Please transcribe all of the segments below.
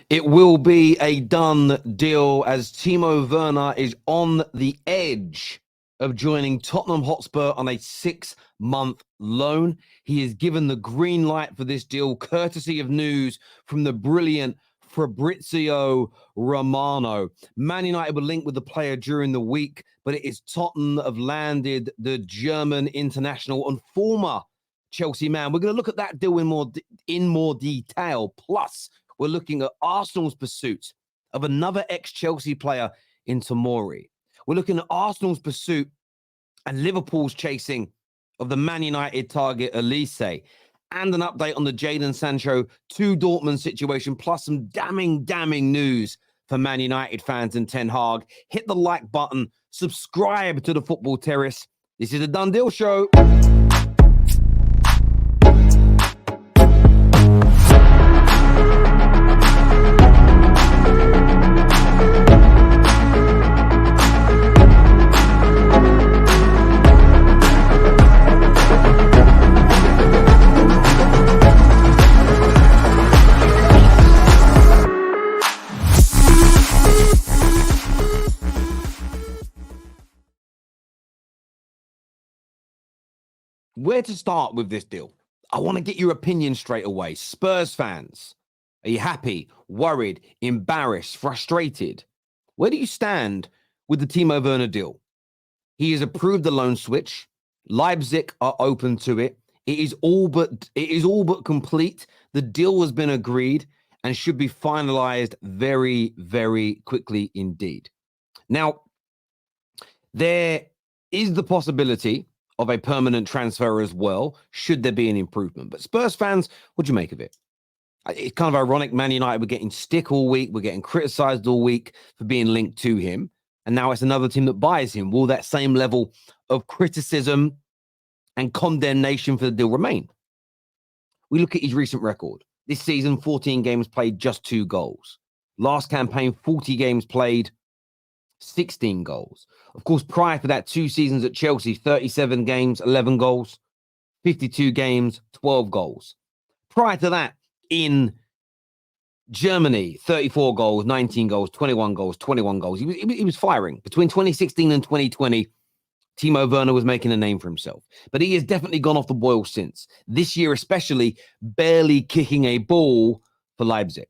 It will be a done deal as Timo Werner is on the edge of joining Tottenham Hotspur on a 6-month loan. He is given the green light for this deal, courtesy of news from the brilliant Fabrizio Romano. Man United were linked with the player during the week, but it is Tottenham that have landed the German international and former Chelsea man. We're going to look at that deal in more detail. Plus, we're looking at Arsenal's pursuit of another ex-Chelsea player in Tomori. We're looking at Arsenal's pursuit and Liverpool's chasing of the Man United target Olise, and an update on the Jadon Sancho to Dortmund situation, plus some damning news for Man United fans and Ten Hag. Hit the like button, subscribe to the Football Terrace. This is a Done Deal show. Where to start with this deal? I want to get your opinion straight away. Spurs fans, are you happy, worried, embarrassed, frustrated? Where do you stand with the Timo Werner deal? He has approved the loan switch. Leipzig are open to it. It is all but complete. The deal has been agreed and should be finalized very, very quickly indeed. Now, there is the possibility of a permanent transfer as well, should there be an improvement. But Spurs fans, what do you make of it? It's kind of ironic. Man United were getting stick all week. We're getting criticized all week for being linked to him. And now it's another team that buys him. Will that same level of criticism and condemnation for the deal remain? We look at his recent record. This season, 14 games played, just 2 goals. Last campaign, 40 games played, 16 goals. Of course, prior to that, 2 seasons at Chelsea, 37 games, 11 goals, 52 games, 12 goals. Prior to that, in Germany, 34 goals, 19 goals, 21 goals, 21 goals. He was firing. Between 2016 and 2020, Timo Werner was making a name for himself. But he has definitely gone off the boil since. This year especially, barely kicking a ball for Leipzig.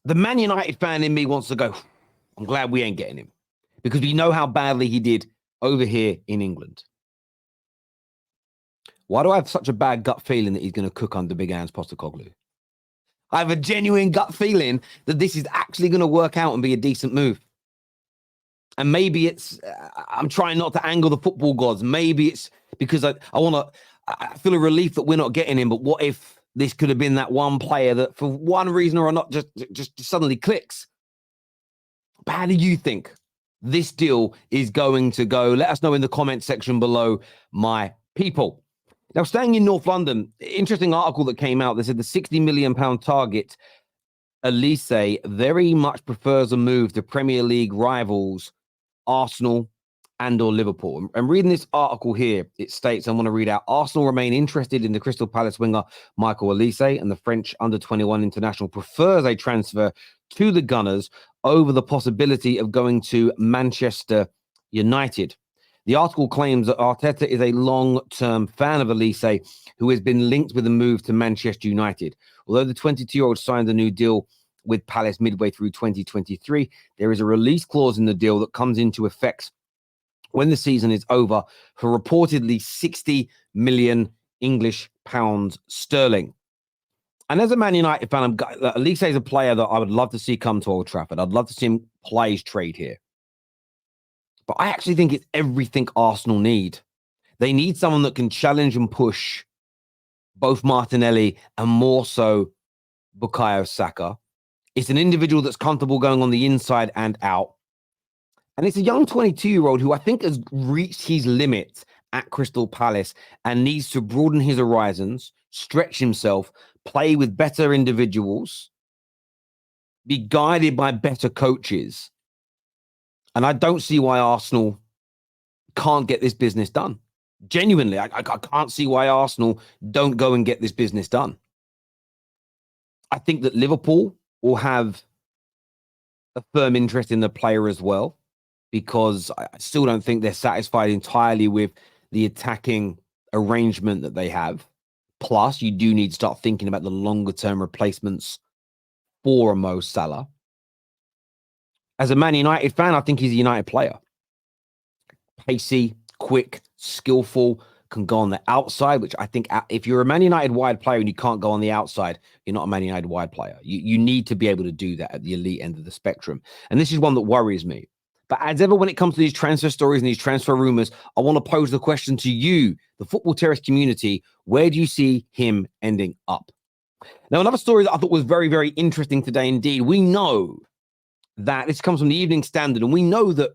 The Man United fan in me wants to go, I'm glad we ain't getting him, because we know how badly he did over here in England. Why do I have such a bad gut feeling that he's going to cook under Big Ange Postecoglou? I have a genuine gut feeling that this is actually going to work out and be a decent move. And maybe it's, I'm trying not to angle the football gods. Maybe it's because I feel a relief that we're not getting him. But what if this could have been that one player that for one reason or another just suddenly clicks? But how do you think this deal is going to go? Let us know in the comment section below, my people. Now, staying in North London, interesting article that came out. They said the £60 million target, Olise, very much prefers a move to Premier League rivals Arsenal and or Liverpool. And reading this article here, it states, I want to read out, Arsenal remain interested in the Crystal Palace winger Michael Olise, and the French under-21 international prefers a transfer to the Gunners over the possibility of going to Manchester United. The article claims that Arteta is a long-term fan of Olise, who has been linked with a move to Manchester United. Although the 22-year-old signed a new deal with Palace midway through 2023, there is a release clause in the deal that comes into effect when the season is over for reportedly 60 million English pounds sterling. And as a Man United fan, Olise is a player that I would love to see come to Old Trafford. I'd love to see him play his trade here. But I actually think it's everything Arsenal need. They need someone that can challenge and push both Martinelli and more so Bukayo Saka. It's an individual that's comfortable going on the inside and out. And it's a young 22-year-old who I think has reached his limit at Crystal Palace and needs to broaden his horizons, stretch himself, play with better individuals, be guided by better coaches. And I don't see why Arsenal can't get this business done. Genuinely, I can't see why Arsenal don't go and get this business done. I think that Liverpool will have a firm interest in the player as well, because I still don't think they're satisfied entirely with the attacking arrangement that they have. Plus, you do need to start thinking about the longer term replacements for a Mo Salah. As a Man United fan, I think he's a United player. Pacey, quick, skillful, can go on the outside, which I think if you're a Man United wide player and you can't go on the outside, you're not a Man United wide player. You need to be able to do that at the elite end of the spectrum. And this is one that worries me. But as ever, when it comes to these transfer stories and these transfer rumors, I want to pose the question to you, the Football Terrace community. Where do you see him ending up? Now, another story that I thought was very, very interesting today indeed. We know that this comes from the Evening Standard, and we know that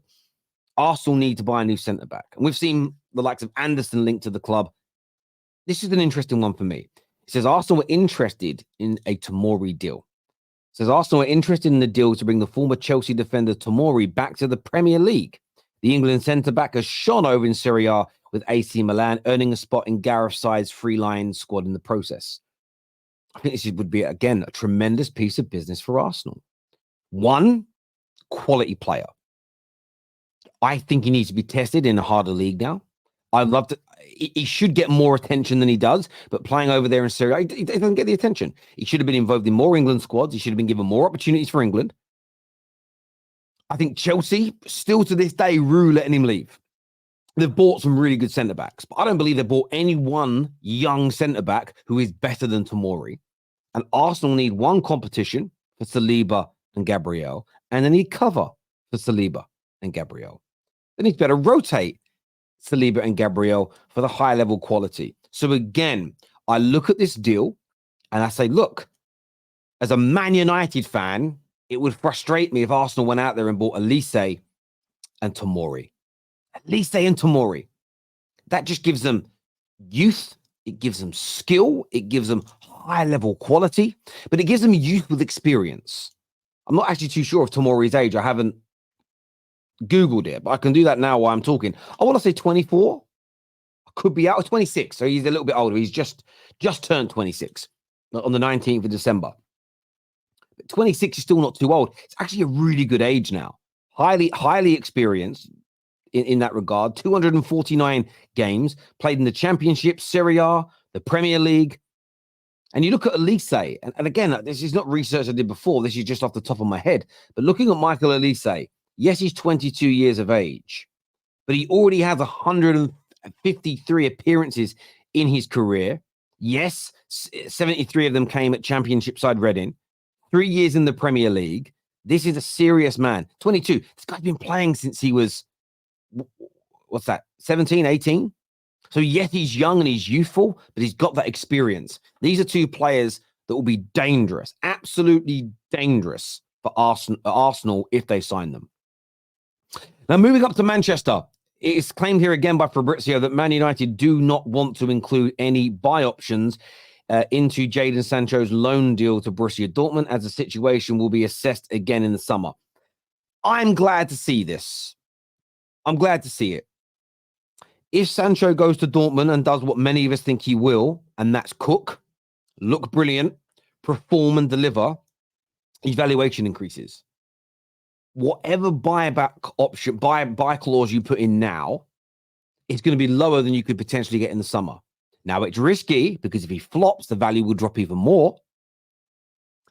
Arsenal need to buy a new centre-back. And we've seen the likes of Anderson linked to the club. This is an interesting one for me. It says Arsenal were interested in a Tomori deal. It says Arsenal were interested in the deal to bring the former Chelsea defender Tomori back to the Premier League. The England centre-back has shone over in Serie A with AC Milan, earning a spot in Gareth Southgate's free-line squad in the process. I think this would be, again, a tremendous piece of business for Arsenal. One, quality player. I think he needs to be tested in a harder league now. I'd love to. He should get more attention than he does, but playing over there in Serie A, he doesn't get the attention. He should have been involved in more England squads. He should have been given more opportunities for England. I think Chelsea, still to this day, rue letting him leave. They've bought some really good centre-backs, but I don't believe they've bought any one young centre-back who is better than Tomori. And Arsenal need one competition for Saliba and Gabriel, and they need cover for Saliba and Gabriel. They need to better rotate Saliba and Gabriel for the high-level quality. So again, I look at this deal and I say, look, as a Man United fan, it would frustrate me if Arsenal went out there and bought Olise and Tomori. Olise and Tomori. That just gives them youth. It gives them skill. It gives them high-level quality, but it gives them youth with experience. I'm not actually too sure of Tomori's age. I haven't Googled it, but I can do that now while I'm talking. I want to say 24. Could be out of 26. So he's a little bit older. He's just turned 26 on the 19th of December. But 26 is still not too old. It's actually a really good age now. Highly experienced in that regard. 249 games played in the Championship, Serie A, the Premier League. And you look at Olise, and again, this is not research I did before. This is just off the top of my head. But looking at Michael Olise, yes, he's 22 years of age, but he already has 153 appearances in his career. Yes, 73 of them came at Championship side Reading. 3 years in the Premier League. This is a serious man. 22. This guy's been playing since he was, 17, 18? So yes, he's young and he's youthful, but he's got that experience. These are two players that will be dangerous, absolutely dangerous for Arsenal if they sign them. Now, moving up to Manchester, it is claimed here again by Fabrizio that Man United do not want to include any buy options into Jadon Sancho's loan deal to Borussia Dortmund, as the situation will be assessed again in the summer. I'm glad to see this. I'm glad to see it. If Sancho goes to Dortmund and does what many of us think he will, and that's cook, look brilliant, perform and deliver, his valuation increases. Whatever buyback option, buy clause you put in now, it's going to be lower than you could potentially get in the summer. Now, it's risky because if he flops, the value will drop even more.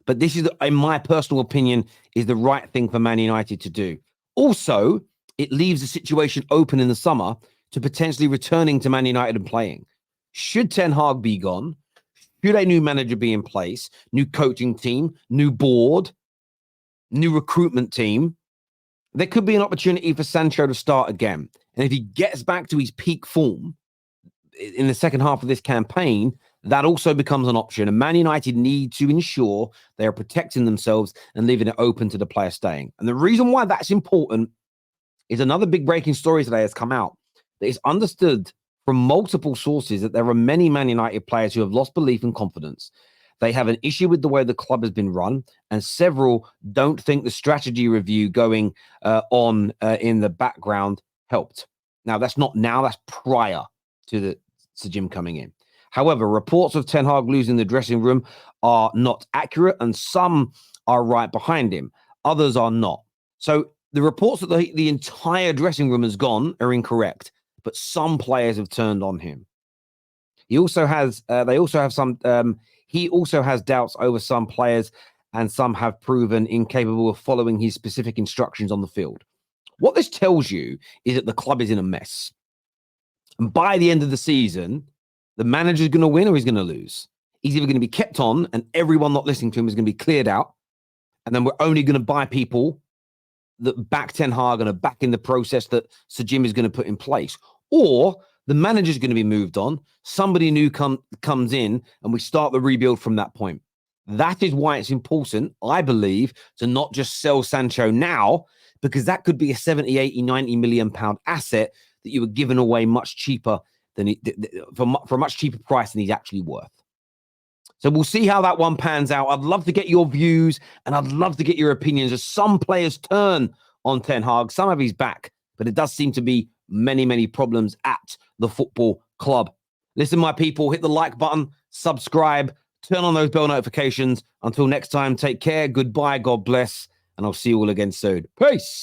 But this is, in my personal opinion, is the right thing for Man United to do. Also, it leaves the situation open in the summer to potentially returning to Man United and playing. Should Ten Hag be gone? Should a new manager be in place? New coaching team, new board, new recruitment team? There could be an opportunity for Sancho to start again. And if he gets back to his peak form in the second half of this campaign, that also becomes an option. And Man United need to ensure they are protecting themselves and leaving it open to the player staying. And the reason why that's important is another big breaking story today has come out. That it's understood from multiple sources that there are many Man United players who have lost belief and confidence. They have an issue with the way the club has been run, and several don't think the strategy review going on in the background helped. Now, that's not now, that's prior to Jim coming in. However, reports of Ten Hag losing the dressing room are not accurate, and some are right behind him. Others are not. So the reports that the entire dressing room has gone are incorrect, but some players have turned on him. He also has, they also have some, he also has doubts over some players, and some have proven incapable of following his specific instructions on the field. What this tells you is that the club is in a mess. And by the end of the season, the manager's going to win or he's going to lose. He's either going to be kept on and everyone not listening to him is going to be cleared out. And then we're only going to buy people that back Ten Hag and are back in the process that Sir Jim is going to put in place. Or the manager's going to be moved on. Somebody new comes in and we start the rebuild from that point. That is why it's important, I believe, to not just sell Sancho now, because that could be a 70, 80, 90 million pound asset that you were giving away much cheaper than for a much cheaper price than he's actually worth. So we'll see how that one pans out. I'd love to get your views and I'd love to get your opinions as some players turn on Ten Hag. Some of his back, but it does seem to be many, many problems at the football club. Listen, my people, hit the like button, subscribe, turn on those bell notifications. Until next time, take care. Goodbye. God bless. And I'll see you all again soon. Peace.